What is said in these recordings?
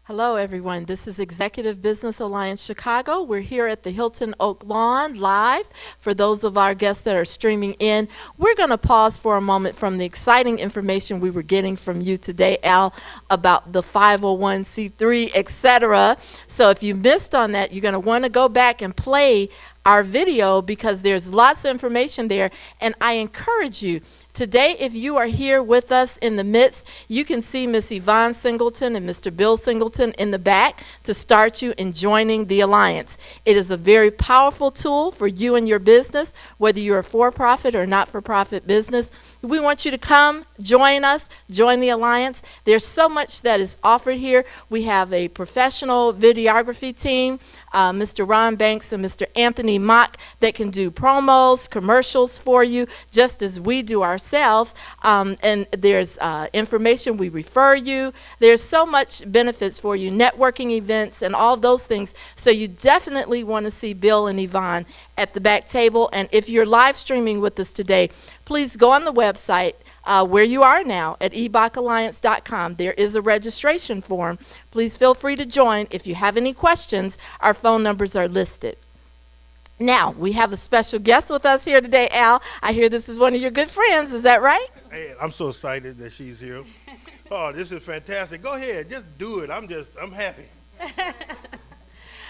Hello, everyone. This is Executive Business Alliance Chicago. We're here at the Hilton Oak Lawn live. For those of our guests that are streaming in, we're going to pause for a moment from the exciting information we were getting from you today, Al, about the 501c3, etc. So if you missed on that, you're going to want to go back and play our video because there's lots of information there. And I encourage you, today, if you are here with us in the midst, you can see Miss Yvonne Singleton and Mr. Bill Singleton in the back to start you in joining the Alliance. It is a very powerful tool for you and your business, whether you're a for-profit or not-for-profit business. We want you to come, join us, join the Alliance. There's so much that is offered here. We have a professional videography team, Mr. Ron Banks and Mr. Anthony Mock, that can do promos, commercials for you, just as we do ourselves. And there's information we refer you. There's so much benefits for you, networking events and all those things. So you definitely want to see Bill and Yvonne at the back table. And if you're live streaming with us today, please go on the website where you are now at ebocalliance.com. There is a registration form. Please feel free to join. If you have any questions, our phone numbers are listed. Now, we have a special guest with us here today, Al. I hear this is one of your good friends. Is that right? Hey, I'm so excited that she's here. Oh, this is fantastic. Go ahead, just do it. I'm happy.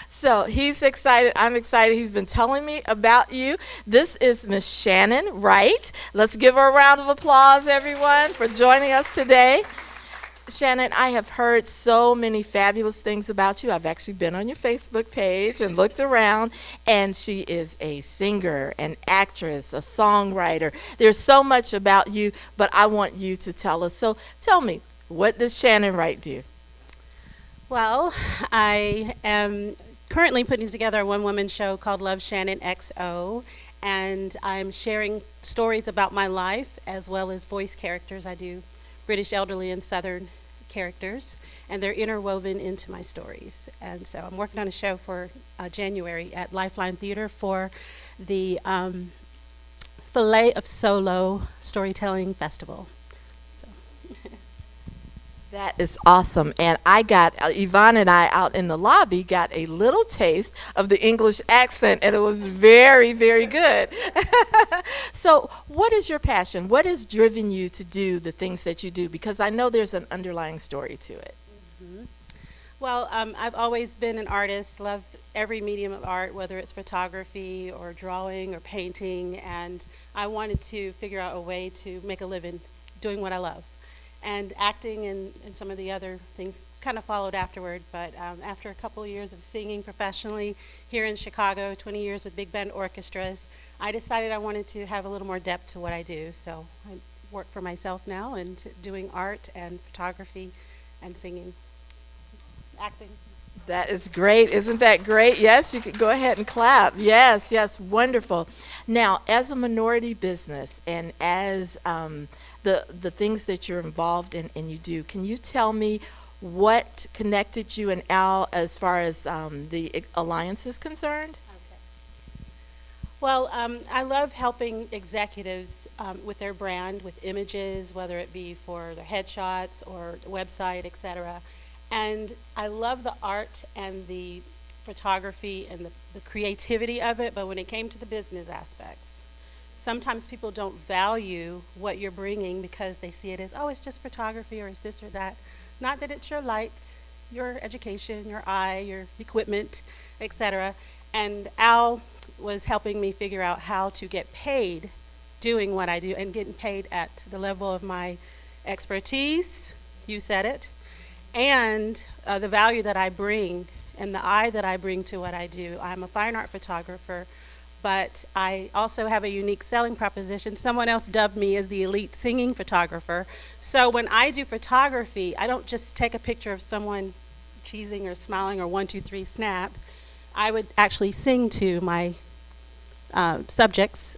So he's excited. I'm excited. He's been telling me about you. This is Miss Shannon Wright. Let's give her a round of applause, everyone, for joining us today. Shannon, I have heard so many fabulous things about you. I've actually been on your Facebook page and looked around, and she is a singer, an actress, a songwriter. There's so much about you, but I want you to tell us. So tell me, what does Shannon Wright do? Well, I am currently putting together a one-woman show called Love Shannon XO, and I'm sharing stories about my life as well as voice characters. I do British elderly and Southern characters, and they're interwoven into my stories. And so I'm working on a show for January at Lifeline Theater for the Filet of Solo Storytelling Festival. So. That is awesome. And I got, Yvonne and I out in the lobby got a little taste of the English accent, and it was very, very good. So what is your passion? What has driven you to do the things that you do? Because I know there's an underlying story to it. Mm-hmm. Well, I've always been an artist, love every medium of art, whether it's photography or drawing or painting, and I wanted to figure out a way to make a living doing what I love. And acting and some of the other things kind of followed afterward. But after a couple of years of singing professionally here in Chicago, 20 years with big band orchestras, I decided I wanted to have a little more depth to what I do. So I work for myself now and doing art and photography and singing, acting. That is great. Isn't that great? Yes, you could go ahead and clap. Yes, yes, wonderful. Now, as a minority business and as the things that you're involved in and you do, can you tell me what connected you and Al as far as the Alliance is concerned? Okay. Well, I love helping executives with their brand, with images, whether it be for their headshots or the website, etc. And I love the art and the photography and the creativity of it, but when it came to the business aspects, sometimes people don't value what you're bringing because they see it as, oh, it's just photography or it's this or that. Not that it's your lights, your education, your eye, your equipment, etc. And Al was helping me figure out how to get paid doing what I do and getting paid at the level of my expertise, you said it, and the value that I bring and the eye that I bring to what I do. I'm a fine art photographer, but I also have a unique selling proposition. Someone else dubbed me as the elite singing photographer. So when I do photography, I don't just take a picture of someone cheesing or smiling or 1, 2, 3 snap. I would actually sing to my subjects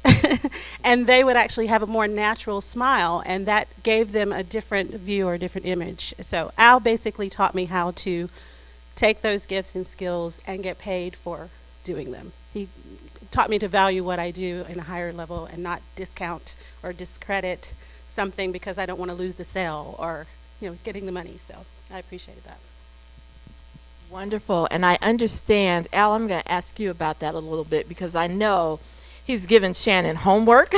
and they would actually have a more natural smile, and that gave them a different view or a different image. So Al basically taught me how to take those gifts and skills and get paid for doing them. He taught me to value what I do in a higher level and not discount or discredit something because I don't want to lose the sale or getting the money. So I appreciated that. Wonderful. And I understand, Al, I'm going to ask you about that a little bit because I know he's given Shannon homework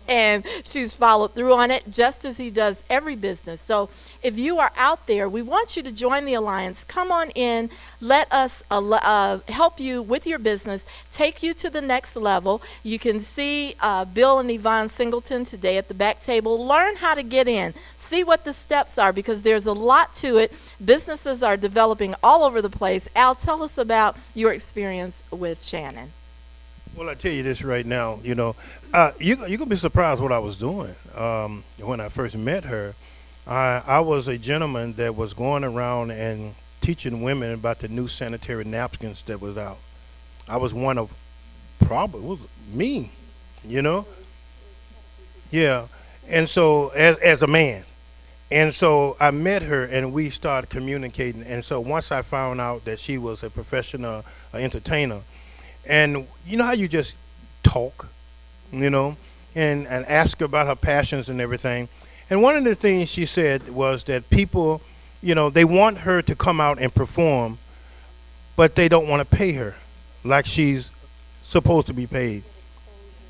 and she's followed through on it just as he does every business. So if you are out there, we want you to join the Alliance. Come on in. Let us help you with your business, take you to the next level. You can see Bill and Yvonne Singleton today at the back table. Learn how to get in. See what the steps are because there's a lot to it. Businesses are developing all over the place. Al, tell us about your experience with Shannon. Well, I tell you this right now, you're going to be surprised what I was doing when I first met her. I was a gentleman that was going around and teaching women about the new sanitary napkins that was out. I was one of probably, was me, Yeah. And so as a man. And so I met her and we started communicating. And so once I found out that she was a professional entertainer, and you know how you just talk, and ask her about her passions and everything. And one of the things she said was that people, they want her to come out and perform, but they don't want to pay her like she's supposed to be paid.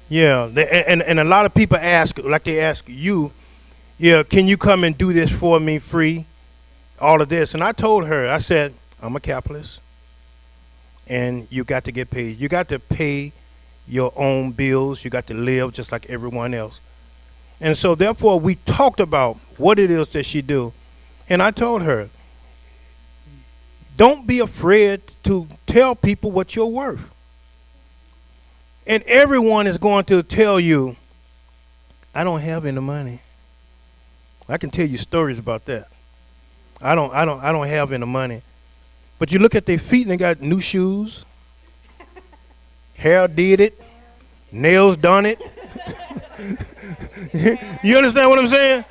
Yeah, and a lot of people ask, like they ask you, yeah, can you come and do this for me free? All of this. And I told her, I said, I'm a capitalist. And you got to get paid. You got to pay your own bills. You got to live just like everyone else. And so therefore we talked about what it is that she do. And I told her, don't be afraid to tell people what you're worth. And everyone is going to tell you, I don't have any money. I can tell you stories about that. I don't have any money. But you look at their feet and they got new shoes, hair did it, nails done it. You understand what I'm saying?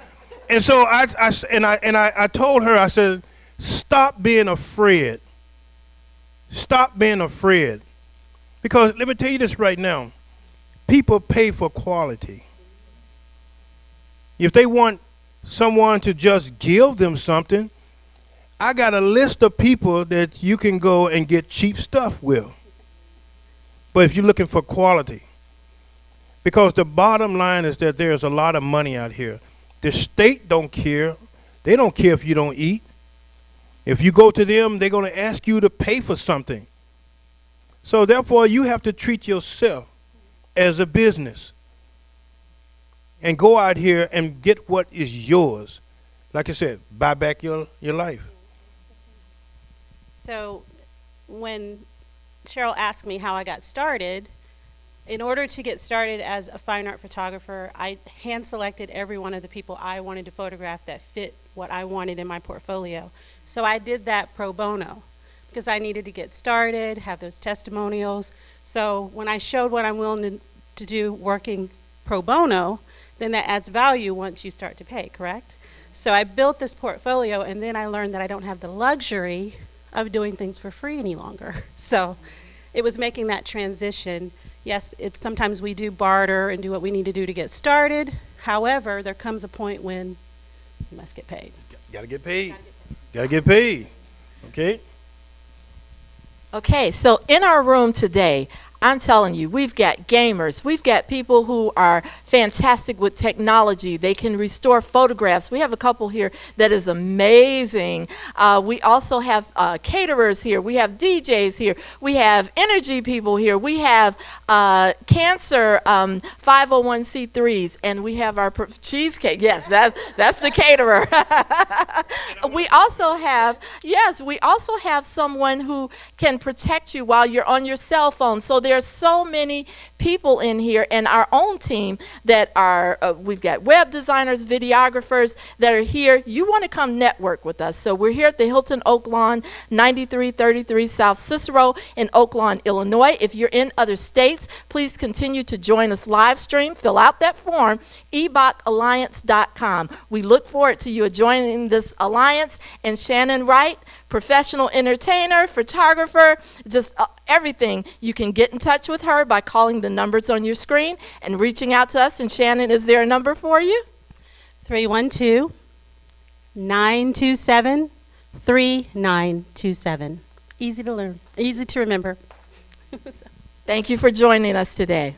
And so I told her, I said, stop being afraid. Stop being afraid. Because let me tell you this right now. People pay for quality. If they want someone to just give them something, I got a list of people that you can go and get cheap stuff with. But if you're looking for quality, because the bottom line is that there's a lot of money out here. The state don't care. They don't care if you don't eat. If you go to them, they're going to ask you to pay for something. So therefore, you have to treat yourself as a business and go out here and get what is yours. Like I said, buy back your life. So when Cheryl asked me how I got started, in order to get started as a fine art photographer, I hand selected every one of the people I wanted to photograph that fit what I wanted in my portfolio. So I did that pro bono because I needed to get started, have those testimonials. So when I showed what I'm willing to do working pro bono, then that adds value once you start to pay, correct? So I built this portfolio and then I learned that I don't have the luxury of doing things for free any longer. So it was making that transition. Yes, it's sometimes we do barter and do what we need to do to get started. However, there comes a point when you must get paid. Gotta get paid. Gotta get paid. Okay? Okay, so in our room today, I'm telling you, we've got gamers. We've got people who are fantastic with technology. They can restore photographs. We have a couple here that is amazing. We also have caterers here. We have DJs here. We have energy people here. We have cancer 501c3s, and we have our cheesecake. Yes, that's the caterer. We also have someone who can protect you while you're on your cell phone. So there's so many people in here and our own team that are, we've got web designers, videographers that are here. You want to come network with us. So we're here at the Hilton Oak Lawn, 9333 South Cicero in Oak Lawn, Illinois. If you're in other states, please continue to join us live stream. Fill out that form, ebocalliance.com. We look forward to you joining this alliance. And Shannon Wright, professional entertainer, photographer, just everything. You can get in touch with her by calling the numbers on your screen and reaching out to us. And Shannon, is there a number for you? 312-927-4644. 3927. Easy to learn, easy to remember. Thank you for joining us today.